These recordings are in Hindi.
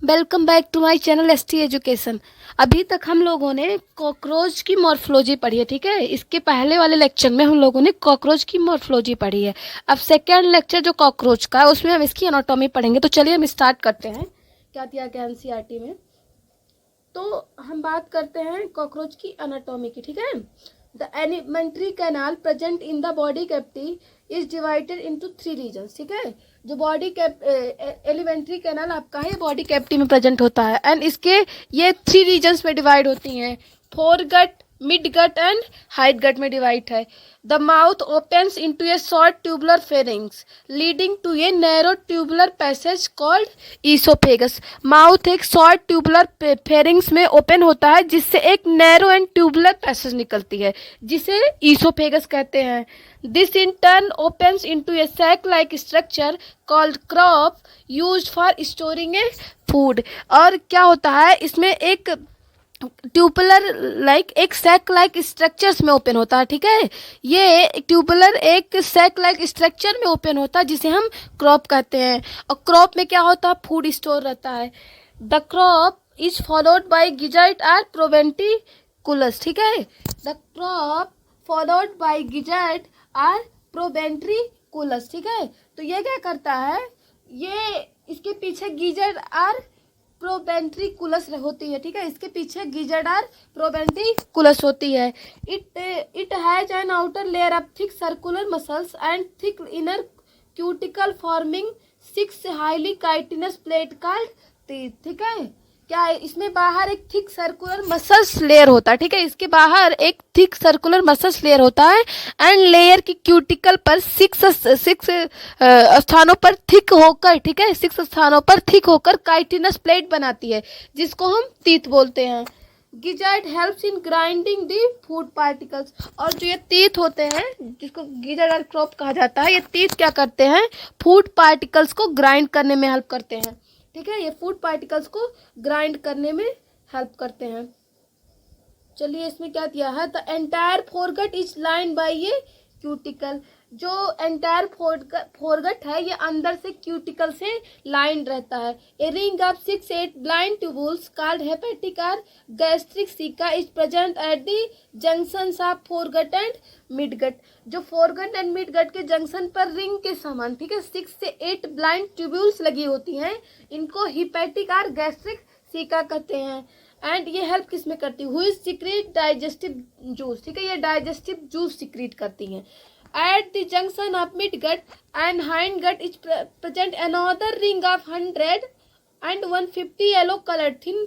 Welcome back to my channel ST education. अभी तक हम लोगों ने कॉकरोच की मॉर्फोलॉजी पढ़ी है, ठीक है। इसके पहले वाले लेक्चर में हम लोगों ने कॉकरोच की मॉर्फोलॉजी पढ़ी है। अब सेकेंड लेक्चर जो कॉकरोच का है उसमें हम इसकी एनाटॉमी पढ़ेंगे। तो चलिए हम स्टार्ट करते हैं। क्या दिया गया एनसीईआरटी में, तो हम बात करते हैं कॉकरोच की एनाटॉमी की, ठीक है। The alimentary canal present in the body cavity is divided into 3 regions, ठीक है। जो बॉडी एलिमेंट्री कैनाल आपका है बॉडी कैविटी में प्रेजेंट होता है एंड इसके ये 3 रीजन्स में डिवाइड होती हैं। Foregut, midgut and hindgut में डिवाइड है। The mouth opens into a short tubular pharynx leading to a narrow tubular passage called oesophagus. Mouth एक शॉर्ट ट्यूबुलर फेरिंग्स में ओपन होता है जिससे एक नैरो एंड ट्यूबुलर पैसेज निकलती है जिसे ईसोफेगस कहते हैं। This in turn opens into a sac like structure called crop used for storing a food. और क्या होता है इसमें एक ट्यूबुलर एक सैक लाइक स्ट्रक्चर्स में ओपन होता है, ठीक है। ये ट्यूबुलर एक सैक लाइक स्ट्रक्चर में ओपन होता है जिसे हम क्रॉप कहते हैं। और क्रॉप में क्या होता है, फूड स्टोर रहता है। The crop is followed by gizzard or proventriculus, ठीक है। The crop followed by gizzard or proventriculus, ठीक है। तो ये क्या करता है, ये इसके पीछे गिजार्ड आर प्रोवेंट्रिकुलस होती है, ठीक है। इसके पीछे गिजार्ड आर प्रोवेंट्रिकुलस होती है। It has an outer layer of thick circular muscles and thick inner cuticle forming 6 highly chitinous plate called teeth, ठीक है। क्या है, इसमें बाहर एक थिक सर्कुलर मसल्स लेयर होता है, ठीक है। इसके बाहर एक थिक सर्कुलर मसल्स लेयर होता है एंड लेयर की क्यूटिकल पर 6 स्थानों पर थिक होकर, ठीक है, 6 स्थानों पर थिक होकर काइटिनस प्लेट बनाती है जिसको हम टीथ बोलते हैं। Gizzard helps in grinding the food particles. और जो ये टीथ होते हैं जिसको गिजार्ड और क्रॉप कहा जाता है, ये टीथ क्या करते हैं, फूड पार्टिकल्स को ग्राइंड करने में हेल्प करते हैं, ठीक है। ये फूड पार्टिकल्स को ग्राइंड करने में हेल्प करते हैं। चलिए इसमें क्या दिया है, the entire foregut is line by ये क्यूटिकल। जो एंटायर फोरगट है ये अंदर से क्यूटिकल से लाइन रहता है। A ring of 6-8 blind tubules called hepatic और गैस्ट्रिक सिका is present at the junctions of foregut and midgut. जो फोरगट एंड मिडगट के जंक्शन पर रिंग के समान, ठीक है, 6 से 8 ब्लाइंड ट्यूब्यूल्स लगी होती हैं। इनको हिपैटिक और गैस्ट्रिक सिका कहते हैं। एंड ये हेल्प किसमें करती है, हुई सीक्रेट डाइजेस्टिव जूस, ठीक है। ये डाइजेस्टिव जूस सीक्रेट करती हैं। At the junction of midgut and hind gut is present another ring of 100 and 150 yellow colour thin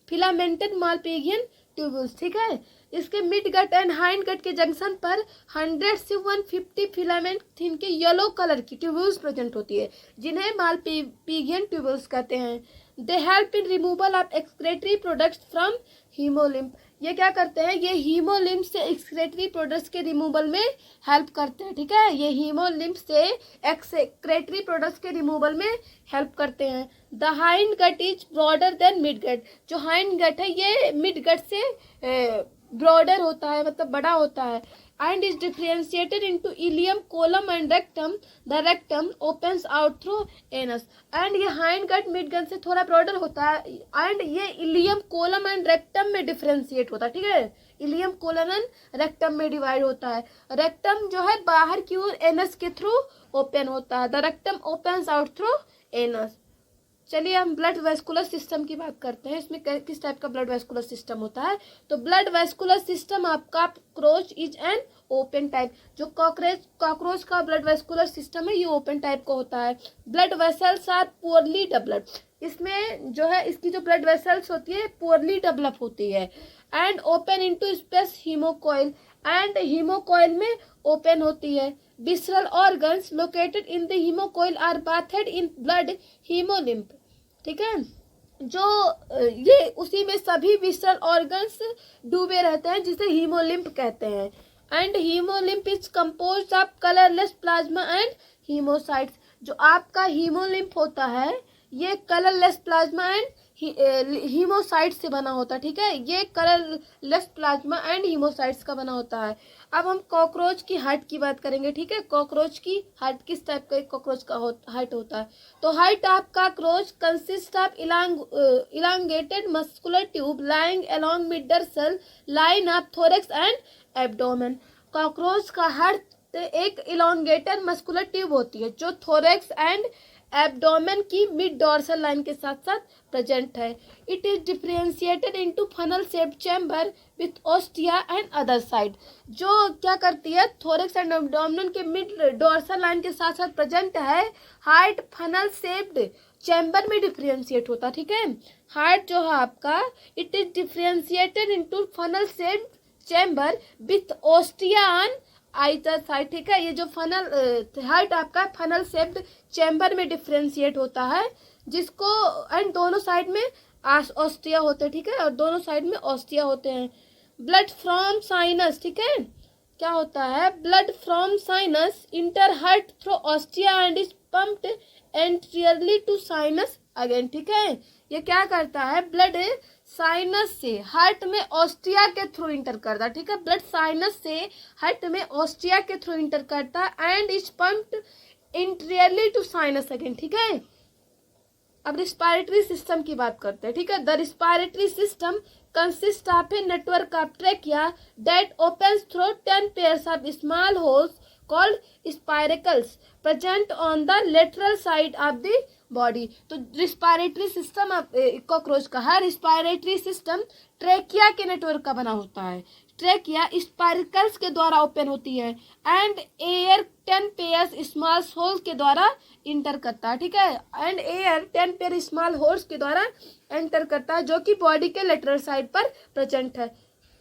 filamented Malpighian tubules, ठीक है। इसके midgut and hindgut के जंक्शन पर 100 से 150 फिलामेंट थिन के येलो कलर की ट्यूब्यूल्स प्रेजेंट होती है जिन्हें मालपीजियन ट्यूब्यूल्स कहते हैं। They help in removal of excretory products from haemolymph. ये क्या करते हैं, ये हीमोलिम्फ से एक्सक्रेटरी प्रोडक्ट्स के रिमूवल में हेल्प करते हैं, ठीक है। ये हीमोलिम्फ से एक्सक्रेटरी प्रोडक्ट्स के रिमूवल में हेल्प करते हैं। The hind gut is broader than mid gut. जो हाइंड गट है ये मिड गट से ब्रॉडर होता है, मतलब बड़ा होता है। And is differentiated into ileum, colon and rectum. The rectum opens out through anus. And ये हाइंड गट मिड गट से थोड़ा ब्रॉडर होता है एंड ये इलियम, कोलम एंड रेक्टम में डिफ्रेंशिएट होता है, ठीक है। इलियम, कोलम एंड रेक्टम में डिवाइड होता है। रेक्टम जो है बाहर की ओर एनस के थ्रू ओपन होता है। The rectum opens out through anus. चलिए हम ब्लड वेस्कुलर सिस्टम की बात करते हैं। इसमें किस टाइप का ब्लड वेस्कुलर सिस्टम होता है, तो ब्लड वेस्कुलर सिस्टम आपका cockroach is an open type. जो कॉकरोच का ब्लड वेस्कुलर सिस्टम है ये ओपन टाइप का होता है। Blood vessels are poorly developed. इसमें जो है इसकी जो ब्लड वेसल्स होती है पुअरली डेवलप होती है and open into space haemocoel. And haemocoel में ओपन होती है। Visceral organs located in the haemocoel are bathed in blood haemolymph, ठीक है। जो ये उसी में सभी विसरल ऑर्गन्स डूबे रहते हैं जिसे हीमोलिम्फ कहते हैं। And haemolymph is composed of colourless plasma and हीमोसाइट्स। जो आपका हीमोलिम्फ होता है ये कलरलेस प्लाज्मा एंड हीमोसाइट से बना होता है, ठीक है। ये कलरलेस प्लाज्मा एंड हीमोसाइट्स का बना होता है। अब हम कॉकरोच की हाइट की बात करेंगे, ठीक है। कॉकरोच की हाइट किस टाइप का कॉकरोच का हाइट होता है, तो height of cockroach consist of elongated muscular tube lying along mid dorsal line of thorax and abdomen. Cockroach का हाइट एक इलांगेटेड मस्कुलर ट्यूब होती है जो थोरैक्स एंड एब्डोमेन की मिड डोर्सल लाइन के साथ साथ प्रेजेंट है। It is differentiated into funnel shaped chamber with ostia and other side. जो क्या करती है, थोरैक्स एंड एब्डोमेन के मिड डोर्सल लाइन के साथ साथ प्रेजेंट है। हार्ट फनल शेप्ड चैम्बर में डिफरेंशिएट होता है, ठीक है। हार्ट जो है आपका, it is differentiated into funnel shaped chamber with ostia on either side, ठीक है। ये जो फनल हार्ट आपका फनल शेप्ड चैम्बर में डिफरेंशिएट होता है, जिसको एंड दोनों साइड में ऑस्टिया होते हैं, ठीक है, और दोनों साइड में ऑस्टिया होते हैं। ब्लड फ्रॉम साइनस, ठीक है, क्या होता है, blood from sinus enter heart through ostia and is pumped anteriorly to sinus again, ठीक है। ये क्या करता है, ब्लड साइनस से हार्ट में ऑस्टिया के थ्रू इंटर करता है, ठीक है। ब्लड साइनस से हार्ट में ऑस्टिया के थ्रू इंटर करता है and is pumped interiorly to sinus again, ठीक है। अब रिस्पायरेटरी सिस्टम की बात करते हैं, ठीक है। The respiratory system consist of a network of trachea that opens through 10 pairs of small holes called spiracles present on the lateral side of the body. तो रिस्पायरेटरी सिस्टम कॉकरोच का है। रिस्पायरेटरी सिस्टम ट्रैकिया के नेटवर्क का बना होता है। ट्रैकिया स्पायरिकल्स के द्वारा ओपन होती है and air 10 pairs small holes के द्वारा इंटर करता है, ठीक है। And air 10 pair small holes के द्वारा एंटर करता है, जो कि बॉडी के लेटरल साइड पर प्रेजेंट है,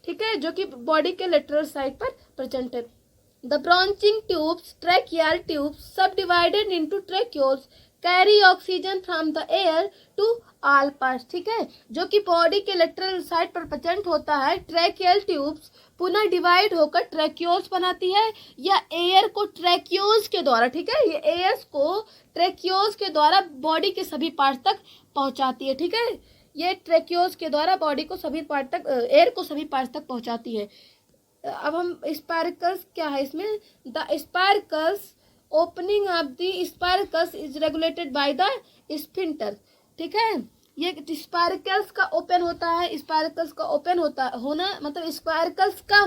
ठीक है, जो कि बॉडी के लेटरल साइड पर प्रेजेंट है। The branching tubes, tracheal tubes subdivided into tracheoles carry oxygen from the air to all parts, ठीक है। जो कि बॉडी के लेटरल साइड पर प्रेजेंट होता है। ट्रैकियल ट्यूब्स पुनः डिवाइड होकर ट्रैक्यूल्स बनाती है या एयर को ट्रैक्यूल्स के द्वारा, ठीक है, ये एयर्स को ट्रैक्यूल्स के द्वारा बॉडी के सभी पार्ट तक पहुंचाती है, ठीक है। ये ट्रैक्यूल्स के द्वारा बॉडी को सभी पार्ट तक, एयर को सभी पार्ट तक पहुंचाती है। अब हम स्पायरिकल्स क्या है इसमें, the spiracles opening of the spiracles is regulated by the sphincter, ठीक है। ये स्पायरिकल्स का ओपन होता है, स्पायरिकल्स का ओपन होना मतलब स्पायरिकल्स का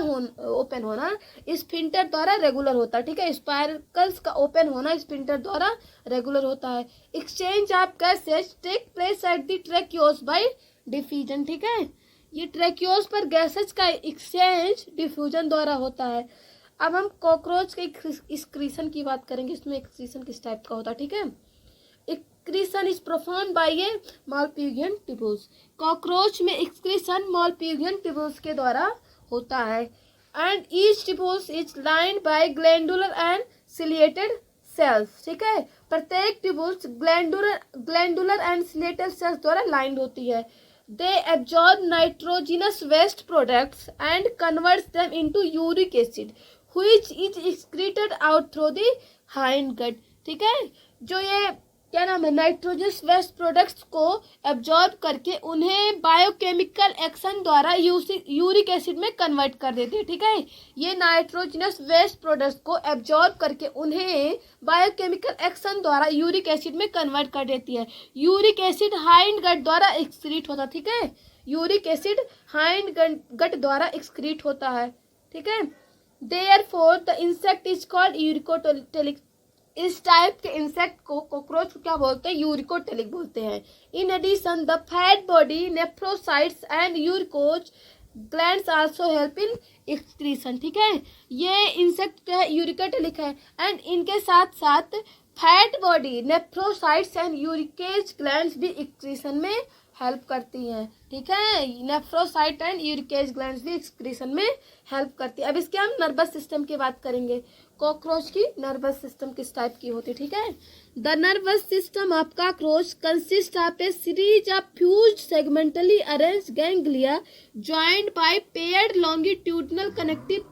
ओपन होना स्फिंक्टर द्वारा रेगुलर होता है, ठीक है। स्पायरिकल्स का ओपन होना स्फिंक्टर द्वारा रेगुलर होता है। Exchange of gases take place at the tracheoles by diffusion, ठीक है। ये ट्रैक्यूल्स पर गैसेज का एक्सचेंज डिफ्यूजन द्वारा होता है। अब हम कॉकरोच के एक्सक्रीशन की बात करेंगे। इसमें एक्सक्रीशन किस टाइप का होता है, ठीक है। Excretion is perform by a Malpighian tubules. Cockroach में एक्सक्रीशन मालपिजियन ट्यूब्यूल्स के द्वारा होता है and each tubules is lined by glandular and ciliated cells, ठीक है। प्रत्येक tubules glandular and ciliated cells द्वारा लाइंड होती है। They absorb nitrogenous waste products and converts them into uric acid, which is excreted out through the hindgut, ठीक है। जो ये क्या नाम है, नाइट्रोजनस वेस्ट प्रोडक्ट्स को एब्जॉर्ब करके उन्हें बायोकेमिकल एक्शन द्वारा यूरिक एसिड में कन्वर्ट कर देते हैं, ठीक है। ये नाइट्रोजनस वेस्ट प्रोडक्ट्स को एब्जॉर्ब करके उन्हें बायोकेमिकल एक्शन द्वारा यूरिक एसिड में कन्वर्ट कर देती है। यूरिक एसिड हाइंड गट द्वारा एक्सक्रीट होता है, ठीक है। यूरिक एसिड हाइंड गट द्वारा एक्सक्रीट होता है, ठीक है। Therefore the insect is called uricotelic. इस टाइप के इंसेक्ट को कॉकरोच को क्या बोलते हैं, यूरिकोटेलिक बोलते हैं। In addition the fat body nephrocytes and uricose glands also help in excretion, ठीक है। ये इंसेक्ट क्या है, यूरिकोटेलिक है एंड इनके साथ साथ fat body nephrocytes and uricase glands भी एक्सक्रीशन में हेल्प करती हैं, ठीक है। नेफ्रोसाइट एंड यूरिकेज ग्लैंड्स भी एक्सक्रीशन में हेल्प करती है। अब इसके हम नर्वस सिस्टम की बात करेंगे। कॉकरोच की नर्वस सिस्टम किस टाइप की होती है, ठीक है। The nervous system of cockroach consist of A series of fused segmentally arranged ganglia joined bye paired longitudinal connective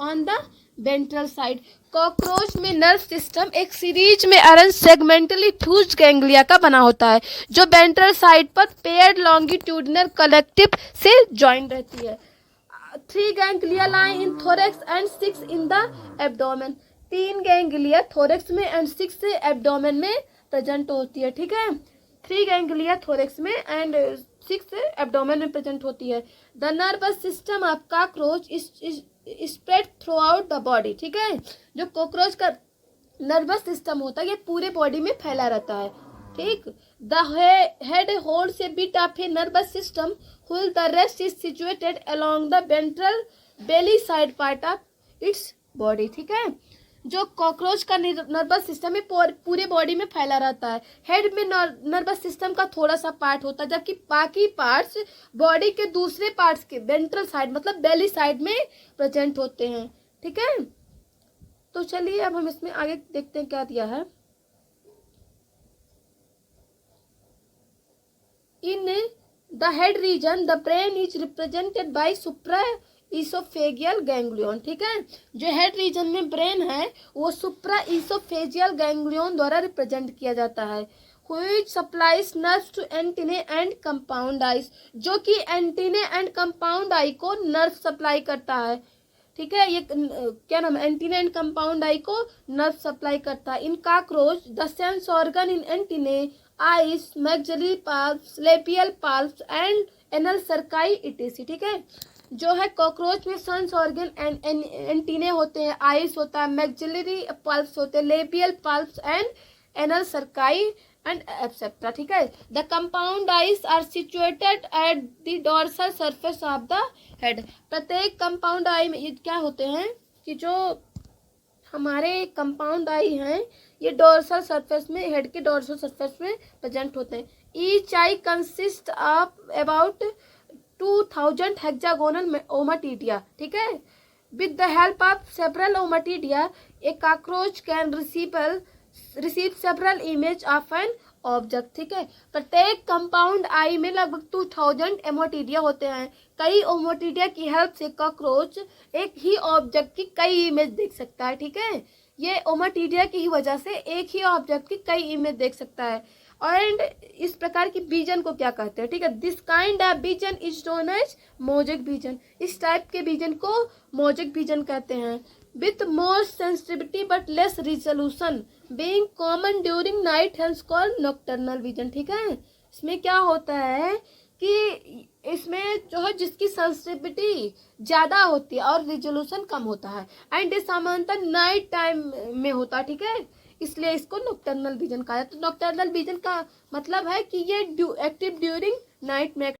on the ventral side. Cockroach में नर्व सिस्टम एक सीरीज में अरेंज सेगमेंटली फ्यूज्ड गैंग्लिया का बना होता है जो वेंट्रल साइड पर पेयर्ड लॉन्गिट्यूडिनल कलेक्टिव से ज्वाइन रहती है। 3 ganglia lie in thorax and 6 in the abdomen. 3 ganglia thorax में एंड 6 एब्डोमेन में प्रेजेंट होती है, ठीक है। 3 गैंग्लिया थोरेक्स में एंड 6 एब्डोमेन में प्रेजेंट होती है। The nervous system of cockroach spread through out the body, ठीक है। जो कॉकरोच का नर्वस सिस्टम होता है ये पूरे बॉडी में फैला रहता है, ठीक। The head holds A bit of a nervous system while the rest is situated along the ventral belly side part of its body, ठीक है। जो कॉकरोच का नर्वस सिस्टम है पूरे बॉडी में फैला रहता है। हेड में नर्वस सिस्टम का थोड़ा सा पार्ट होता है जबकि बाकी पार्ट्स बॉडी के दूसरे पार्ट्स के वेंट्रल साइड मतलब बेली साइड में प्रेजेंट होते हैं, ठीक है। तो चलिए अब हम इसमें आगे देखते हैं क्या दिया है। In the head region the brain is represented by supra oesophageal ganglion, ठीक है। जो हेड रीजन में ब्रेन है वो सुप्रा इसोफेजियल गैंग्लियन द्वारा रिप्रेजेंट किया जाता है। Which supplies nerves to antennae and compound eyes, जो कि एंटीने एंड कंपाउंड आई को नर्व सप्लाई करता है, ठीक है। ये क्या नाम है, एंटीने एंड कंपाउंड आई को नर्व सप्लाई करता है। In cockroach the sense organ in antennae eyes maxillary palps labial palps and anal cerci E T C, ठीक है। जो है कॉकरोच में सेंस ऑर्गन एंड एंटीने होते हैं, आइस होता है, मैक्सिलरी पल्प्स होते हैं, labial palps and anal cerci and et cetera, ठीक है। The compound eyes are situated at the dorsal surface of the head. प्रत्येक कंपाउंड आई में ये क्या होते हैं कि जो हमारे कंपाउंड आई हैं ये डोर्सल सरफेस में, हेड के डोर्सल सरफेस में प्रेजेंट होते हैं। Each eye consist of about 2000 hexagonal ommatidia, ठीक है। With the help of several ommatidia a cockroach can receive several image of an object, ठीक है। प्रत्येक कंपाउंड आई में लगभग 2000 ओमाटिडिया होते हैं। कई ओमाटिडिया की हेल्प से कॉकरोच एक ही ऑब्जेक्ट की कई इमेज देख सकता है, ठीक है। ये ओमाटिडिया की ही वजह से एक ही ऑब्जेक्ट की कई इमेज देख सकता है। एंड इस प्रकार की विजन को क्या कहते हैं, ठीक है। This kind of vision is known as mosaic vision. इस टाइप के विजन को मोजेक विजन कहते हैं। With more sensitivity but less resolution being common during night hence called nocturnal vision, ठीक है। इसमें क्या होता है कि इसमें जो है जिसकी सेंसिटिविटी ज़्यादा होती है और रिजोल्यूशन कम होता है एंड ये सामान्यतः नाइट टाइम में होता है, ठीक है। इसलिए इसको नॉकटर्नल विजन कहा जाता है। तो नॉकटर्नल विजन का मतलब है कि ये एक्टिव ड्यूरिंग नाइट में